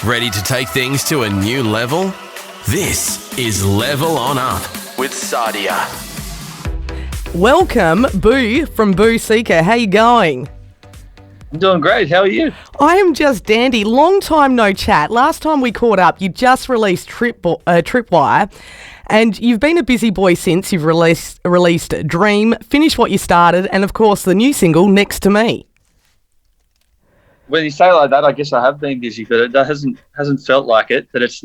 Ready to take things to a new level? This is Level On Up with Sadia. Welcome, Boo from Seeka. How you going? I'm doing great. How are you? I am just dandy. Long time no chat. Last time we caught up, you just released Tripwire, and you've been a busy boy since. You've released Dream, Finish What You Started, and of course the new single, Next to Me. When you say it like that, I guess I have been busy, but it hasn't felt like it. But it's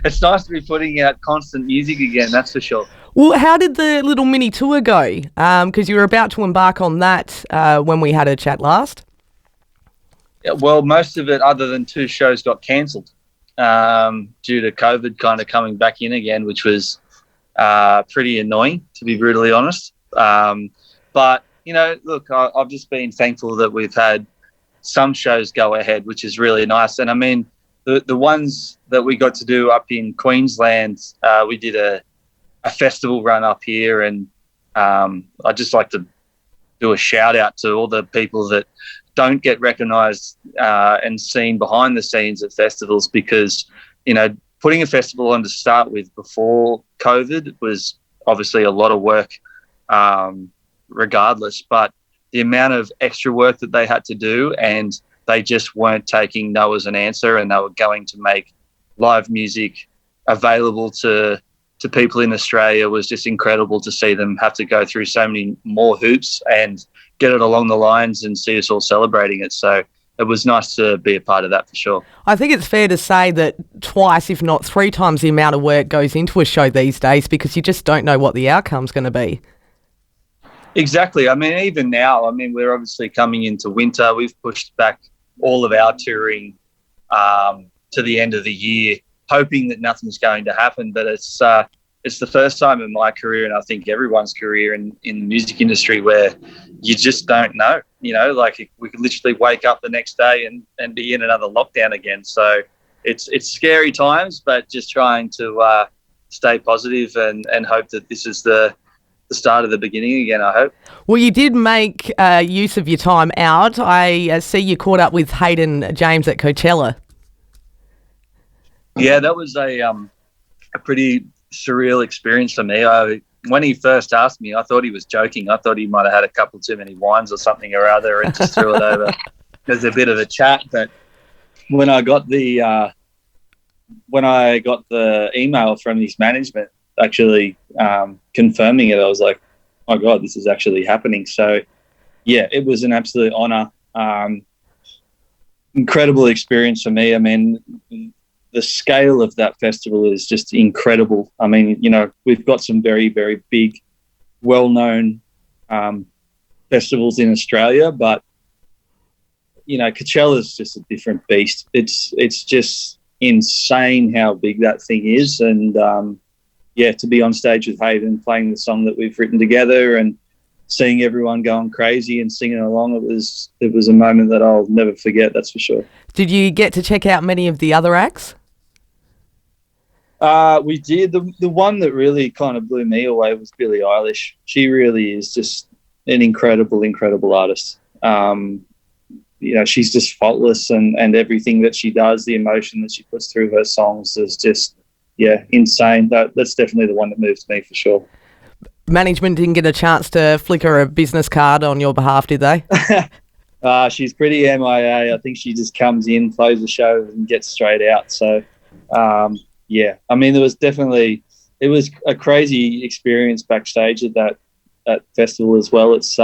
it's nice to be putting out constant music again. That's for sure. Well, how did the little mini tour go? Because you were about to embark on that when we had a chat last. Yeah, well, most of it, other than 2 shows, got cancelled due to COVID kind of coming back in again, which was pretty annoying, to be brutally honest. But you know, look, I've just been thankful that we've had some shows go ahead, which is really nice. And I mean, the ones that we got to do up in Queensland, we did a festival run up here, and I'd just like to do a shout out to all the people that don't get recognised and seen behind the scenes at festivals, because, you know, putting a festival on to start with before COVID was obviously a lot of work regardless, but the amount of extra work that they had to do, and they just weren't taking no as an answer, and they were going to make live music available to people in Australia, was just incredible to see them have to go through so many more hoops and get it along the lines and see us all celebrating it. So it was nice to be a part of that for sure. I think it's fair to say that twice, if not 3 times the amount of work goes into a show these days, because you just don't know what the outcome's going to be. Exactly. I mean, even now, I mean, we're obviously coming into winter. We've pushed back all of our touring to the end of the year, hoping that nothing's going to happen. But it's the first time in my career, and I think everyone's career in the music industry, where you just don't know. You know, like we could literally wake up the next day and be in another lockdown again. So it's scary times, but just trying to stay positive and hope that this is the start of the beginning again, I hope. Well, you did make use of your time out. I see you caught up with Hayden James at Coachella. Yeah, that was a pretty surreal experience for me. When he first asked me, I thought he was joking. I thought he might have had a couple too many wines or something or other and just threw it over. There's a bit of a chat, but when I got the email from his management actually confirming it, I was like, oh my God, this is actually happening. So yeah, it was an absolute honor. Incredible experience for me. I mean, the scale of that festival is just incredible. I mean, you know, we've got some very, very big, well-known festivals in Australia, but, you know, Coachella is just a different beast. It's just insane how big that thing is. And, yeah, to be on stage with Hayden playing the song that we've written together and seeing everyone going crazy and singing along, it was a moment that I'll never forget, that's for sure. Did you get to check out many of the other acts? We did. The one that really kind of blew me away was Billie Eilish. She really is just an incredible, incredible artist. You know, she's just faultless, and everything that she does, the emotion that she puts through her songs is just, yeah, insane. That's definitely the one that moves me for sure. Management didn't get a chance to flicker a business card on your behalf, did they? She's pretty MIA. I think she just comes in, plays the show, and gets straight out. So, yeah, I mean, it was a crazy experience backstage at that festival as well. It's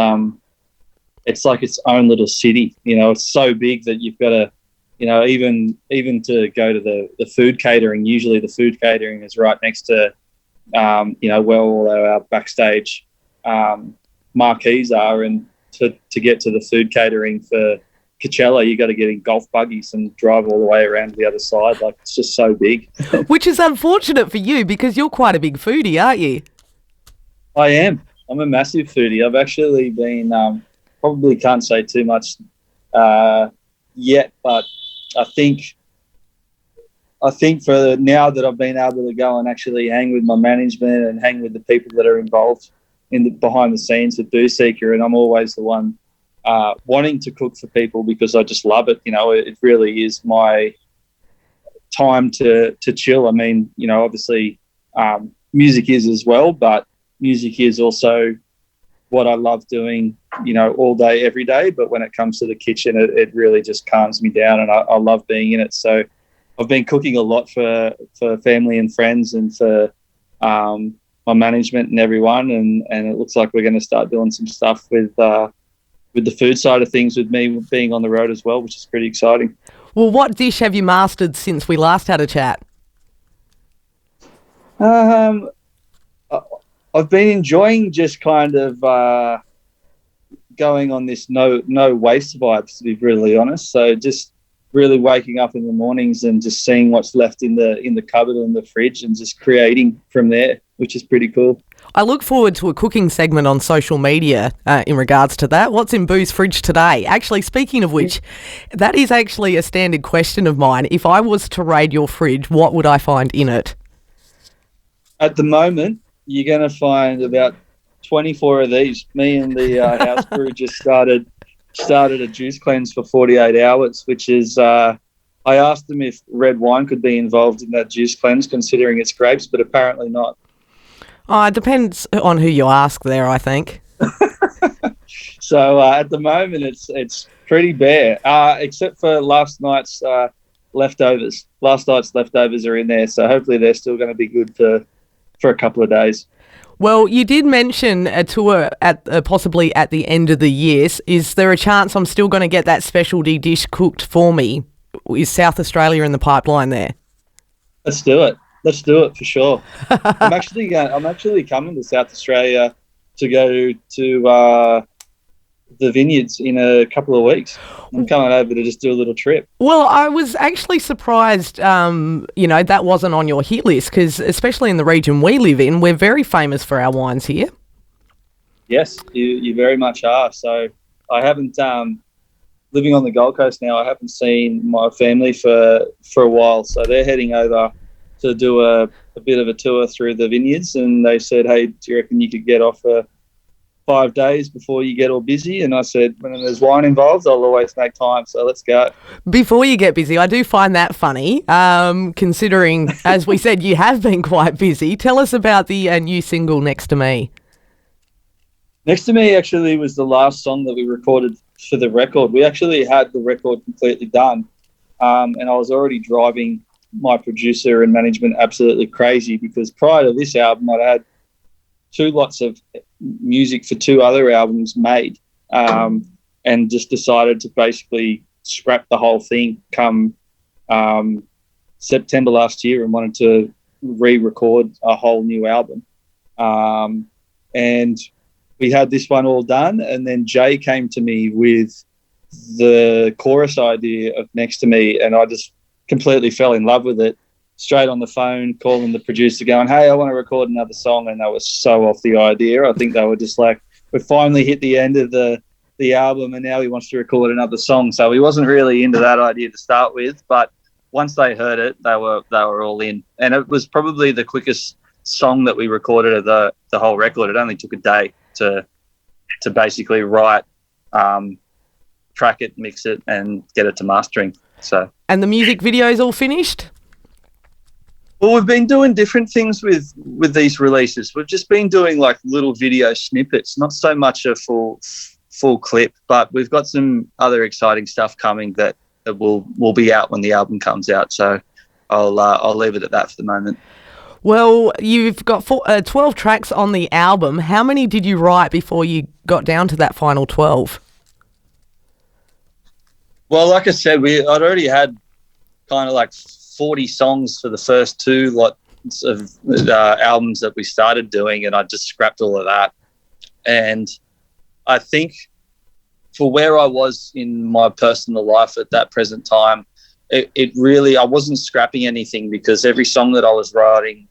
like its own little city. You know, it's so big that you've got to, you know, even to go to the food catering. Usually, the food catering is right next to, you know, where all our backstage marquees are, and to get to the food catering for Coachella, you got to get in golf buggies and drive all the way around to the other side. Like, it's just so big. Which is unfortunate for you, because you're quite a big foodie, aren't you? I am. I'm a massive foodie. I've actually been, probably can't say too much yet, but I think for now that I've been able to go and actually hang with my management and hang with the people that are involved behind the scenes with Seeka, and I'm always the one wanting to cook for people because I just love it. You know, it really is my time to chill. I mean, obviously music is as well, but music is also what I love doing, all day, every day. But when it comes to the kitchen, it really just calms me down, and I love being in it. So I've been cooking a lot for family and friends, and for my management and everyone. And it looks like we're going to start doing some stuff with the food side of things, with me being on the road as well, which is pretty exciting. Well, what dish have you mastered since we last had a chat? I've been enjoying just kind of going on this no waste vibes, to be brutally honest. So just really waking up in the mornings and just seeing what's left in the cupboard and the fridge, and just creating from there, which is pretty cool. I look forward to a cooking segment on social media in regards to that. What's in Boo's fridge today? Actually, speaking of which, that is actually a standard question of mine. If I was to raid your fridge, what would I find in it? At the moment, you're going to find about 24 of these. Me and the house crew just started a juice cleanse for 48 hours, which is I asked them if red wine could be involved in that juice cleanse, considering it's grapes, but apparently not. Oh, it depends on who you ask there, I think. So at the moment, it's pretty bare, except for last night's leftovers. Last night's leftovers are in there, so hopefully they're still going to be good for a couple of days. Well, you did mention a tour at possibly at the end of the year. Is there a chance I'm still going to get that specialty dish cooked for me? Is South Australia in the pipeline there? Let's do it. Let's do it for sure. I'm actually coming to South Australia to go to the vineyards in a couple of weeks. I'm coming over to just do a little trip. Well, I was actually surprised, that wasn't on your hit list, because especially in the region we live in, we're very famous for our wines here. Yes, you very much are. So I haven't, living on the Gold Coast now, I haven't seen my family for a while. So they're heading over to do a bit of a tour through the vineyards, and they said, hey, do you reckon you could get off for 5 days before you get all busy? And I said, when there's wine involved, I'll always make time, so let's go. Before you get busy, I do find that funny, considering, as we said, you have been quite busy. Tell us about the new single, Next to Me. Next to Me actually was the last song that we recorded for the record. We actually had the record completely done, and I was already driving my producer and management absolutely crazy, because prior to this album, I'd had 2 lots of music for 2 other albums made, and just decided to basically scrap the whole thing come September last year, and wanted to re-record a whole new album. And we had this one all done, and then Jay came to me with the chorus idea of Next to Me, and I just completely fell in love with it. Straight on the phone, calling the producer, going, hey, I want to record another song. And they were so off the idea. I think they were just like, we finally hit the end of the album, and now he wants to record another song. So he wasn't really into that idea to start with, but once they heard it, they were all in. And it was probably the quickest song that we recorded of the whole record. It only took a day to basically write, track it, mix it, and get it to mastering. So. And the music video's all finished? Well, we've been doing different things with these releases. We've just been doing like little video snippets, not so much a full clip, but we've got some other exciting stuff coming that will be out when the album comes out. So I'll leave it at that for the moment. Well, you've got 12 tracks on the album. How many did you write before you got down to that final 12? Well, like I said, I'd already had kind of like 40 songs for the first 2 lots of albums that we started doing, and I just scrapped all of that. And I think for where I was in my personal life at that present time, it really, I wasn't scrapping anything, because every song that I was writing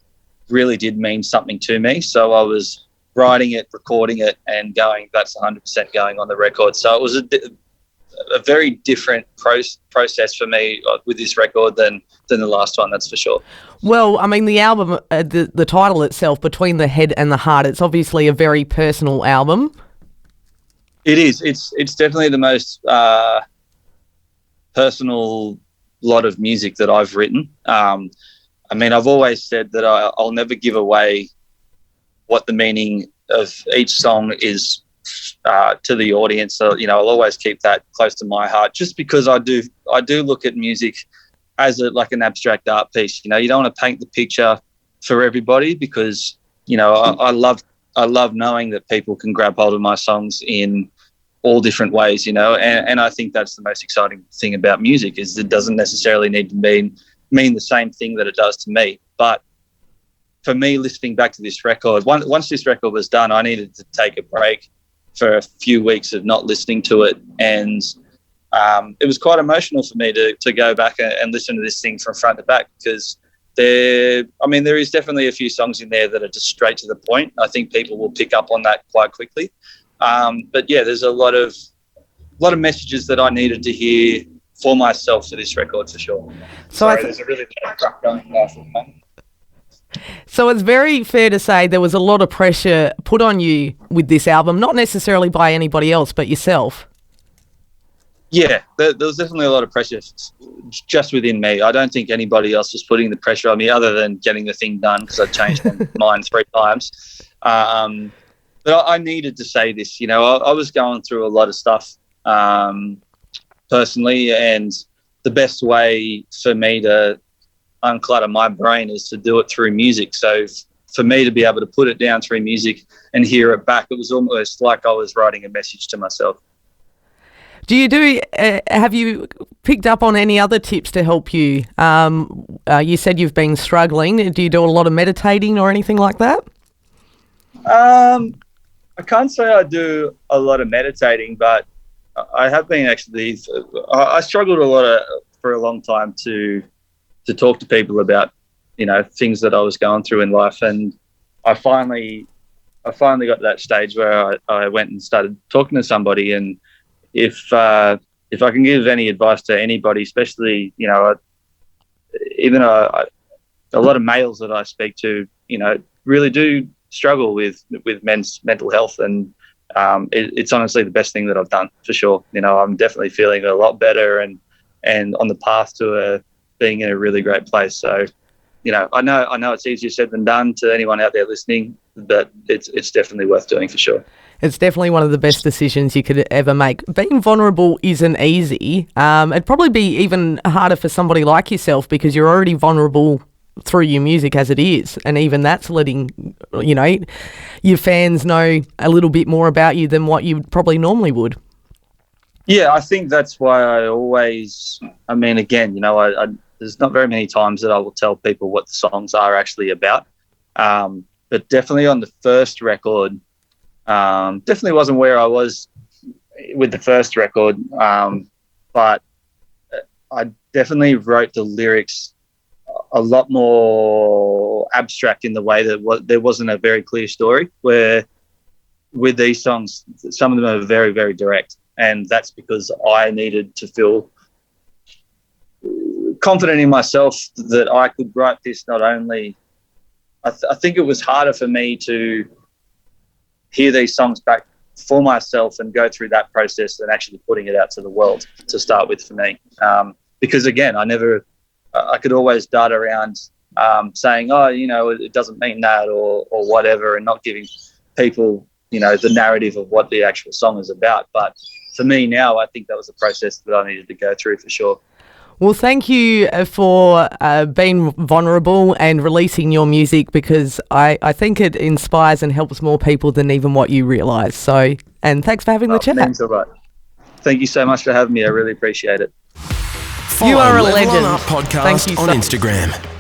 really did mean something to me. So I was writing it, recording it, and going, that's 100% going on the record. So it was a very different process for me with this record than the last one, that's for sure. Well, I mean, the album, the title itself, Between the Head and the Heart, it's obviously a very personal album. It is. It's definitely the most personal lot of music that I've written. I mean, I've always said that I'll never give away what the meaning of each song is to the audience. So, you know, I'll always keep that close to my heart, just because I do look at music as like an abstract art piece. You know, you don't want to paint the picture for everybody, because, you know, I love knowing that people can grab hold of my songs in all different ways, you know, and I think that's the most exciting thing about music, is it doesn't necessarily need to mean the same thing that it does to me. But for me, listening back to this record, once this record was done, I needed to take a break for a few weeks of not listening to it, and it was quite emotional for me to go back and listen to this thing from front to back, because there is definitely a few songs in there that are just straight to the point. I think people will pick up on that quite quickly. But yeah, there's a lot of messages that I needed to hear for myself for this record, for sure. There's a really bad truck going past at the moment. So it's very fair to say there was a lot of pressure put on you with this album, not necessarily by anybody else, but yourself. Yeah, there was definitely a lot of pressure just within me. I don't think anybody else was putting the pressure on me, other than getting the thing done, because I changed my mind 3 times. But I needed to say this. You know, I was going through a lot of stuff personally, and the best way for me to unclutter my brain is to do it through music. So for me to be able to put it down through music and hear it back, it was almost like I was writing a message to myself. Have you picked up on any other tips to help you? You said you've been struggling. Do you do a lot of meditating or anything like that? I can't say I do a lot of meditating, but I have been actually. I struggled for a long time to talk to people about, you know, things that I was going through in life, and I finally got to that stage where I went and started talking to somebody. And if I can give any advice to anybody, especially, you know, even a lot of males that I speak to, you know, really do struggle with men's mental health, and it's honestly the best thing that I've done, for sure. You know, I'm definitely feeling a lot better and on the path to being in a really great place. So, you know, I know it's easier said than done to anyone out there listening, but it's definitely worth doing, for sure. It's definitely one of the best decisions you could ever make. Being vulnerable isn't easy. It'd probably be even harder for somebody like yourself, because you're already vulnerable through your music as it is, and even that's letting, you know, your fans know a little bit more about you than what you probably normally would. Yeah, I think that's why I always, I mean, again, you know, I there's not very many times that I will tell people what the songs are actually about, but definitely on the first record, definitely wasn't where I was with the first record, but I definitely wrote the lyrics a lot more abstract, in the way that there wasn't a very clear story, where with these songs, some of them are very, very direct. And that's because I needed to feel confident in myself that I could write this. Not only, I think it was harder for me to hear these songs back for myself and go through that process than actually putting it out to the world to start with, for me. Because again, I could always dart around saying, oh, you know, it doesn't mean that, or whatever, and not giving people, you know, the narrative of what the actual song is about. But for me now, I think that was a process that I needed to go through, for sure. Well, thank you for being vulnerable and releasing your music, because I think it inspires and helps more people than even what you realise. So, and thanks for having the chat. Means all right. Thank you so much for having me. I really appreciate it. Follow You are a Level legend. On Up podcast Thank you on so- Instagram.